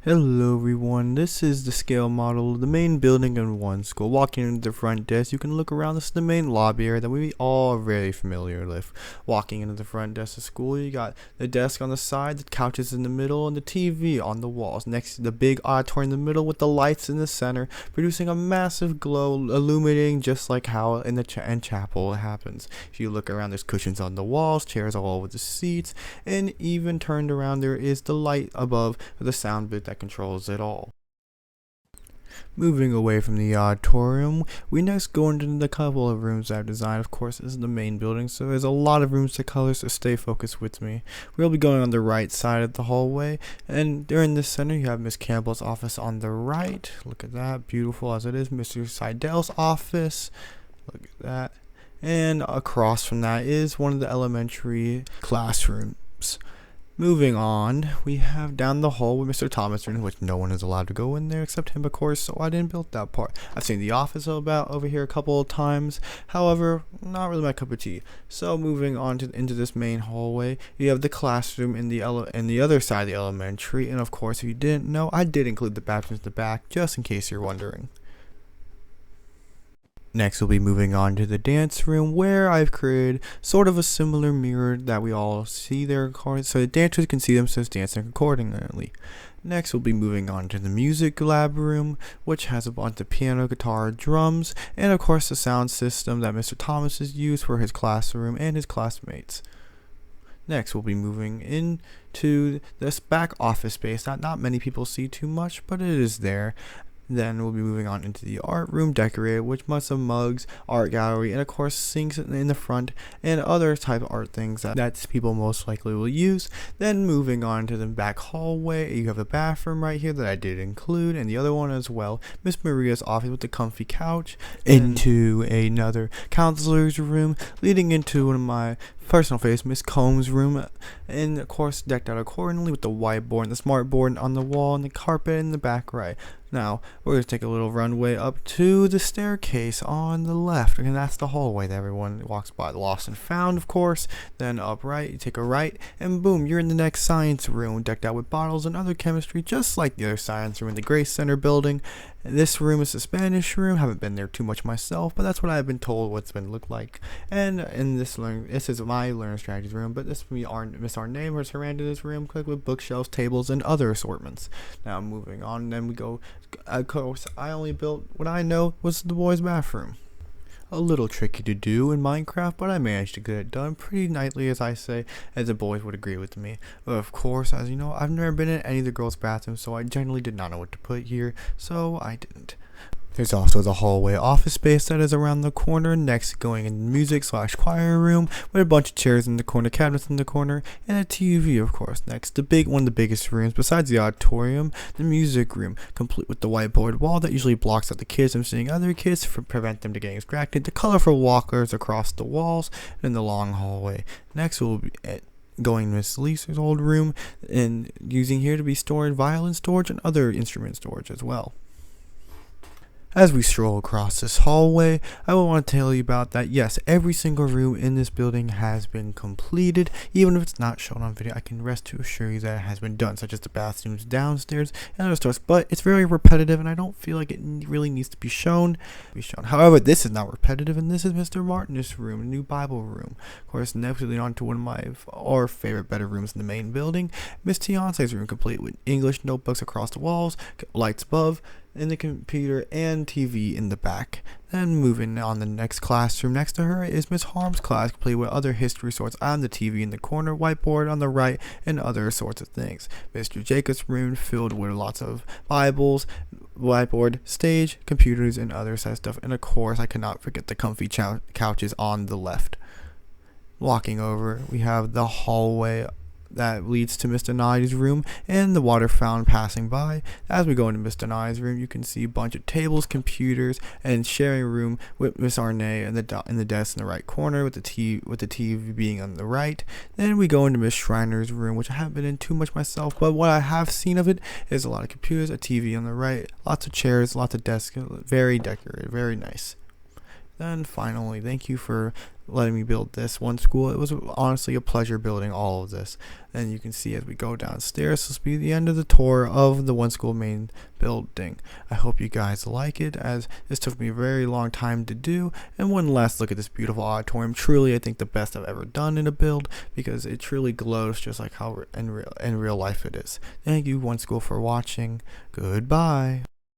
Hello everyone, this is the scale model of the main building in one school. Walking into the front desk, you can look around. This is the main lobby area that we all are very familiar with. Walking into the front desk of school, you got the desk on the side, the couches in the middle, and the TV on the walls. Next to the big auditorium in the middle with the lights in the center, producing a massive glow, illuminating just like how in the chapel it happens. If you look around, there's cushions on the walls, chairs all over the seats, and even turned around there is the light above the sound bit that controls it all. Moving away from the auditorium, we next go into the couple of rooms I've designed. Of course, this is the main building, so there's a lot of rooms to color, so stay focused with me. We'll be going on the right side of the hallway, and during the center, you have Miss Campbell's office on the right. Look at that, beautiful as it is. Mr. Seidel's office. Look at that. And across from that is one of the elementary classrooms. Moving on, we have down the hall with Mr. Thomas room, which no one is allowed to go in there except him, of course, so I didn't build that part. I've seen The Office about over here a couple of times, however, not really my cup of tea. So moving on into this main hallway, you have the classroom in the other side of the elementary, and of course, if you didn't know, I did include the bathrooms in the back, just in case you're wondering. Next, we'll be moving on to the dance room, where I've created sort of a similar mirror that we all see there, so the dancers can see themselves dancing accordingly. Next, we'll be moving on to the music lab room, which has a bunch of piano, guitar, drums, and of course the sound system that Mr. Thomas has used for his classroom and his classmates. Next, we'll be moving into this back office space that not many people see too much, but it is there. Then we'll be moving on into the art room decorated with much of mugs, art gallery, and of course sinks in the front and other type of art things that people most likely will use. Then moving on to the back hallway, you have a bathroom right here that I did include, and the other one as well, Miss Maria's office with the comfy couch, into another counselor's room, leading into one of my personal favorites, Miss Combs' room, and of course decked out accordingly with the whiteboard and the smart board on the wall and the carpet in the back right. Now, we're going to take a little runway up to the staircase on the left, and that's the hallway that everyone walks by. Lost and found, of course. Then up right, you take a right, and boom, you're in the next science room, decked out with bottles and other chemistry, just like the other science room in the Grace Center building. This room is the Spanish room. Haven't been there too much myself, but that's what I've been told what's been looked like. And in this is my learning strategies room, but this will be Miss Arnay, Miss Hernandez's room, complete with bookshelves, tables, and other assortments. Now moving on, then we go. Of course, I only built what I know was the boys' bathroom. A little tricky to do in Minecraft, but I managed to get it done pretty nicely, as I say, as the boys would agree with me. But of course, as you know, I've never been in any of the girls' bathrooms, so I generally did not know what to put here, so I didn't. There's also the hallway office space that is around the corner, next going in music/choir room with a bunch of chairs in the corner, cabinets in the corner, and a TV, of course. Next, one of the biggest rooms besides the auditorium, the music room, complete with the whiteboard wall that usually blocks out the kids from seeing other kids to prevent them from getting distracted, the colorful walkers across the walls, and the long hallway. Next, we'll be going to Miss Lisa's old room and using here to be stored violin storage and other instrument storage as well. As we stroll across this hallway, I will want to tell you about that. Yes, every single room in this building has been completed. Even if it's not shown on video, I can rest to assure you that it has been done, such as the bathrooms downstairs and other stores. But it's very repetitive, and I don't feel like it really needs to be shown. However, this is not repetitive, and this is Mr. Martin's room, a new Bible room. Of course, next we lead on to one of our favorite better rooms in the main building, Miss Tiance's room, complete with English notebooks across the walls, lights above, in the computer and TV in the back. Then moving on, the next classroom next to her is Miss Harm's class, complete with other history sorts on the TV in the corner, whiteboard on the right, and other sorts of things. Mr. Jacobs' room filled with lots of Bibles, whiteboard, stage, computers, and other such stuff. And of course, I cannot forget the comfy couches on the left. Walking over, we have the hallway that leads to Mr. Nye's room and the water fountain passing by. As we go into Mr. Nye's room, you can see a bunch of tables, computers, and sharing room with Miss Arnay in the desk in the right corner with the TV being on the right. Then we go into Miss Schreiner's room, which I haven't been in too much myself, but what I have seen of it is a lot of computers, a TV on the right, lots of chairs, lots of desks, very decorated, very nice. Then finally, thank you for letting me build this one school. It was honestly a pleasure building all of this. And you can see as we go downstairs, this will be the end of the tour of the one school main building. I hope you guys like it, as this took me a very long time to do. And one last look at this beautiful auditorium. Truly, I think the best I've ever done in a build, because it truly glows just like how in real life it is. Thank you, One School, for watching. Goodbye.